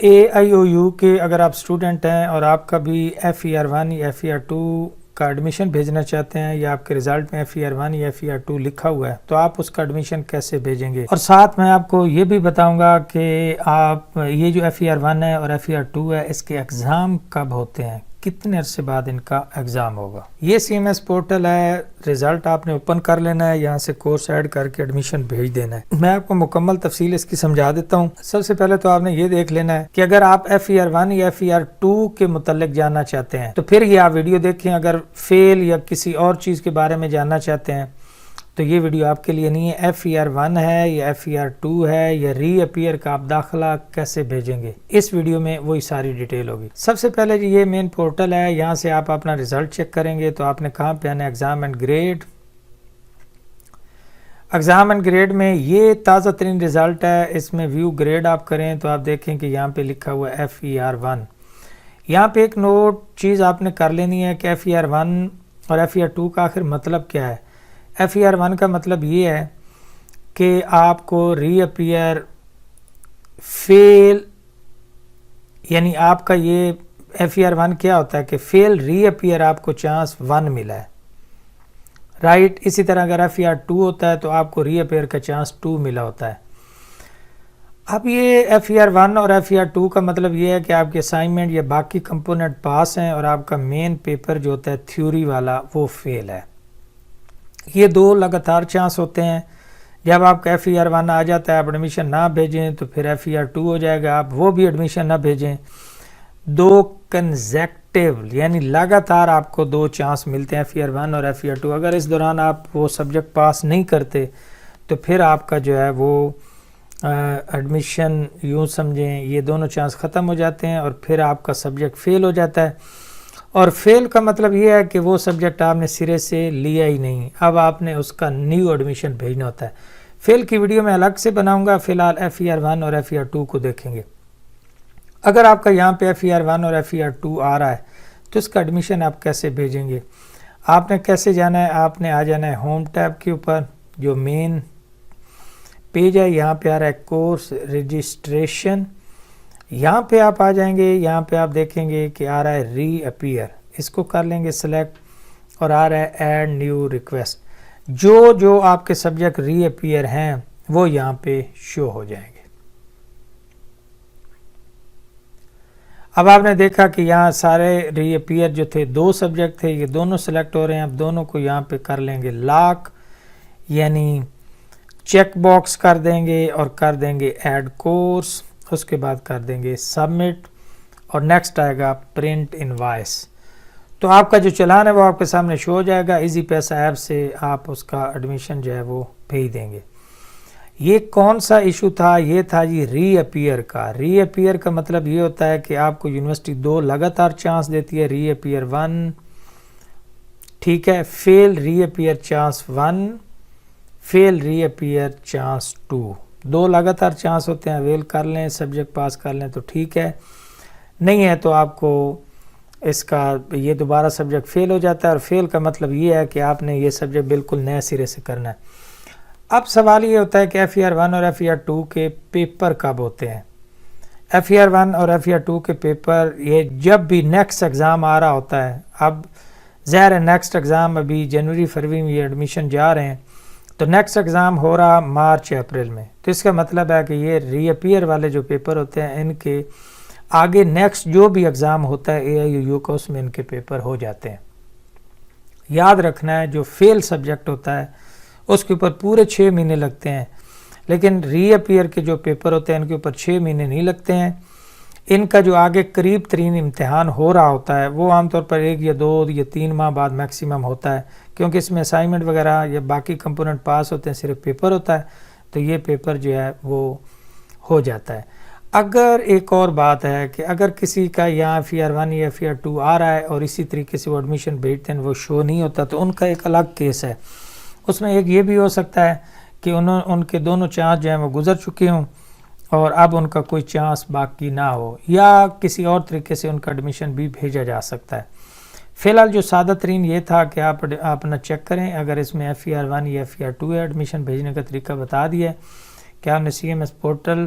AIOU کے اگر آپ اسٹوڈنٹ ہیں اور آپ کا بھی FER1 یا FER2 کا ایڈمیشن بھیجنا چاہتے ہیں یا آپ کے رزلٹ میں FER1 یا FER2 لکھا ہوا ہے تو آپ اس کا ایڈمیشن کیسے بھیجیں گے، اور ساتھ میں آپ کو یہ بھی بتاؤں گا کہ آپ یہ جو FER1 ہے اور FER2 ہے اس کے ایگزام کب ہوتے ہیں، کتنے عرصے بعد ان کا ایگزام ہوگا۔ یہ CMS پورٹل ہے، رزلٹ آپ نے اوپن کر لینا ہے، یہاں سے کورس ایڈ کر کے ایڈمیشن بھیج دینا ہے۔ میں آپ کو مکمل تفصیل اس کی سمجھا دیتا ہوں۔ سب سے پہلے تو آپ نے یہ دیکھ لینا ہے کہ اگر آپ FER1 یا FER2 کے متعلق جاننا چاہتے ہیں تو پھر یہ آپ ویڈیو دیکھیں، اگر فیل یا کسی اور چیز کے بارے میں جاننا چاہتے ہیں تو یہ ویڈیو آپ کے لیے نہیں ہے۔ FER1 ہے یا FER2 ہے یا ری اپیئر کا آپ داخلہ کیسے بھیجیں گے، اس ویڈیو میں وہی ساری ڈیٹیل ہوگی۔ سب سے پہلے یہ مین پورٹل ہے، یہاں سے آپ اپنا رزلٹ چیک کریں گے تو آپ نے کہاں پہ آنا ہے، exam and grade. Exam and grade میں یہ تازہ ترین رزلٹ ہے، اس میں ویو گریڈ آپ کریں تو آپ دیکھیں کہ یہاں پہ لکھا ہوا ہے FER1۔ یہاں پہ ایک نوٹ چیز آپ نے کر لینی ہے کہ FER1 اور FER2 کا آخر مطلب کیا ہے۔ FER1 کا مطلب یہ ہے کہ آپ کو ری اپیئر فیل، یعنی آپ کا یہ FER1 کیا ہوتا ہے کہ فیل ری اپیئر آپ کو چانس 1 ملا ہے، رائٹ۔ اسی طرح اگر FER2 ہوتا ہے تو آپ کو ری اپیئر کا چانس 2 ملا ہوتا ہے۔ اب یہ FER1 اور FER2 کا مطلب یہ ہے کہ آپ کے اسائنمنٹ یا باقی کمپوننٹ پاس ہیں اور آپ کا مین پیپر جو ہوتا ہے تھیوری والا وہ فیل ہے۔ یہ دو لگاتار چانس ہوتے ہیں۔ جب آپ کا FER1 آ جاتا ہے آپ ایڈمیشن نہ بھیجیں تو پھر FER2 ہو جائے گا، آپ وہ بھی ایڈمیشن نہ بھیجیں۔ دو کنزیکٹیو یعنی لگاتار آپ کو دو چانس ملتے ہیں FER1 اور FER2۔ اگر اس دوران آپ وہ سبجیکٹ پاس نہیں کرتے تو پھر آپ کا جو ہے وہ ایڈمیشن یوں سمجھیں یہ دونوں چانس ختم ہو جاتے ہیں اور پھر آپ کا سبجیکٹ فیل ہو جاتا ہے۔ اور فیل کا مطلب یہ ہے کہ وہ سبجیکٹ آپ نے سرے سے لیا ہی نہیں، اب آپ نے اس کا نیو ایڈمیشن بھیجنا ہوتا ہے۔ فیل کی ویڈیو میں الگ سے بناؤں گا، فی الحال FER1 اور FER2 کو دیکھیں گے۔ اگر آپ کا یہاں پہ FER1 اور FER2 آ رہا ہے تو اس کا ایڈمیشن آپ کیسے بھیجیں گے، آپ نے کیسے جانا ہے، آپ نے آ جانا ہے ہوم ٹیب کے اوپر، جو مین پیج ہے یہاں پہ آ رہا ہے کورس رجسٹریشن، یہاں پہ آپ آ جائیں گے، یہاں پہ آپ دیکھیں گے کہ آ رہا ہے ری اپیئر، اس کو کر لیں گے سلیکٹ اور آ رہا ہے ایڈ نیو ریکویسٹ۔ جو آپ کے سبجیکٹ ری اپیئر ہیں وہ یہاں پہ شو ہو جائیں گے۔ اب آپ نے دیکھا کہ یہاں سارے ری اپیئر جو تھے، دو سبجیکٹ تھے، یہ دونوں سلیکٹ ہو رہے ہیں۔ اب دونوں کو یہاں پہ کر لیں گے لاک، یعنی چیک باکس کر دیں گے اور کر دیں گے ایڈ کورس، اس کے بعد کر دیں گے سبمٹ اور نیکسٹ آئے گا پرنٹ انوائس۔ تو آپ کا جو چلان ہے وہ آپ کے سامنے شو ہو جائے گا، ایزی پیسہ ایپ سے آپ اس کا ایڈمیشن جو ہے وہ بھیج دیں گے۔ یہ کون سا ایشو تھا، یہ تھا جی ری اپیئر کا۔ ری اپیئر کا مطلب یہ ہوتا ہے کہ آپ کو یونیورسٹی دو لگاتار چانس دیتی ہے، ری اپیئر 1، ٹھیک ہے، فیل ری اپیئر چانس 1، فیل ری اپیئر چانس 2، دو لگاتار چانس ہوتے ہیں، اویل کر لیں، سبجیکٹ پاس کر لیں تو ٹھیک ہے، نہیں ہے تو آپ کو اس کا یہ دوبارہ سبجیکٹ فیل ہو جاتا ہے، اور فیل کا مطلب یہ ہے کہ آپ نے یہ سبجیکٹ بالکل نئے سرے سے کرنا ہے۔ اب سوال یہ ہوتا ہے کہ FER1 اور FER2 کے پیپر کب ہوتے ہیں۔ FER1 اور FER2 کے پیپر یہ جب بھی نیکسٹ ایگزام آ رہا ہوتا ہے، اب ظاہر ہے نیکسٹ ایگزام ابھی جنوری فروری میں یہ ایڈمیشن جا رہے ہیں تو نیکسٹ ایگزام ہو رہا مارچ اپریل میں، تو اس کا مطلب ہے کہ یہ ری اپیئر والے جو پیپر ہوتے ہیں ان کے آگے نیکسٹ جو بھی ایگزام ہوتا ہے AIOU کا اس میں ان کے پیپر ہو جاتے ہیں۔ یاد رکھنا ہے جو فیل سبجیکٹ ہوتا ہے اس کے اوپر پورے 6 مہینے لگتے ہیں، لیکن ری اپیئر کے جو پیپر ہوتے ہیں ان کے اوپر 6 مہینے نہیں لگتے ہیں۔ ان کا جو آگے قریب ترین امتحان ہو رہا ہوتا ہے وہ عام طور پر 1 یا 2 یا 3 ماہ بعد میکسیمم ہوتا ہے، کیونکہ اس میں اسائنمنٹ وغیرہ یا باقی کمپوننٹ پاس ہوتے ہیں، صرف پیپر ہوتا ہے، تو یہ پیپر جو ہے وہ ہو جاتا ہے۔ اگر ایک اور بات ہے کہ اگر کسی کا یہاں FER1 یا FER2 آ رہا ہے اور اسی طریقے سے وہ ایڈمیشن بھیجتے ہیں وہ شو نہیں ہوتا تو ان کا ایک الگ کیس ہے، اس میں ایک یہ بھی ہو سکتا ہے کہ ان کے دونوں چانس جو ہیں وہ گزر چکے ہوں اور اب ان کا کوئی چانس باقی نہ ہو، یا کسی اور طریقے سے ان کا ایڈمیشن بھی بھیجا جا سکتا ہے۔ فی الحال جو سادہ ترین یہ تھا کہ آپ اپنا چیک کریں، اگر اس میں FER1 یا FER2 ہے ایڈمیشن بھیجنے کا طریقہ بتا دیا ہے کہ آپ نے CMS پورٹل